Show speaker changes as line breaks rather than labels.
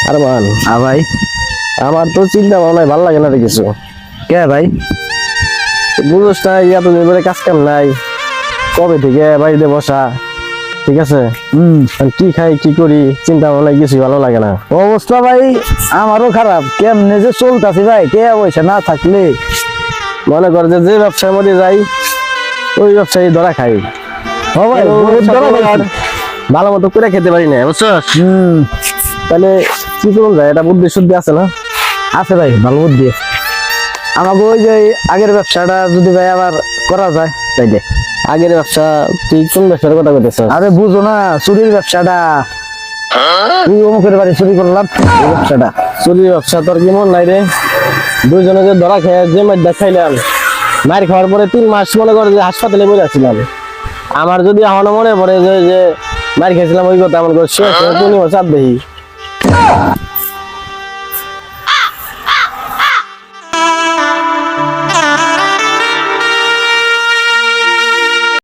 আরমান,
হ্যাঁ ভাই।
আমার তো চিন্তা ভাবনায় ভালো লাগে না রে কিছু।
কে ভাই?
বুঝোস না, ইয়া তো এবারে কাজ কাম নাই, কবে থেকে বাড়িতে বসা। ঠিক আছে, এখন কি খাই কি করি চিন্তা ভাবনায় কিছুই ভালো লাগে না।
অবস্থা ভাই আমারও খারাপ, কেমনে যে চলতেছে ভাই, কে পয়সা না থাকলে।
মনে কর যে যে ব্যবসার মধ্যে যাই ওই ব্যবসায়ী ধরা খাই।
ও ভাই,
ওই
বহুত
ব্যবসা
ধরা
তো আর
খাইছি।
ভালো মতো করে খেতে পারি না, বুঝছস?
হুম,
তাহলে কি করুন যায়, এটা বুদ্ধি শুদ্ধি আছে না?
আছে ভাই, ভালো বুদ্ধি আছে। আমাকে ওই যে আগের ব্যবসাটা যদি ভাই আবার করা যায় তাইলে।
আগের ব্যবসা? তুই কোন ব্যবসার কথা বলতেছ?
আরে বুঝো না, চুরির ব্যবসাটা। তুই অমুকের বাড়ি চুরি করলাম, এই ব্যবসাটা।
চুরির ব্যবসা তোর কি মন নাই রে? দুইজনে যে ধরা খেয়ে যে মাইর খাইলাম, মার খাওয়ার পরে 3 মাস মনে করে যে হাসপাতালে বসে আছিলাম। আমার যদি এখনো মনে পড়ে যে যে মার খেয়েছিলাম ওই কথা, আমার চাপ দেখি।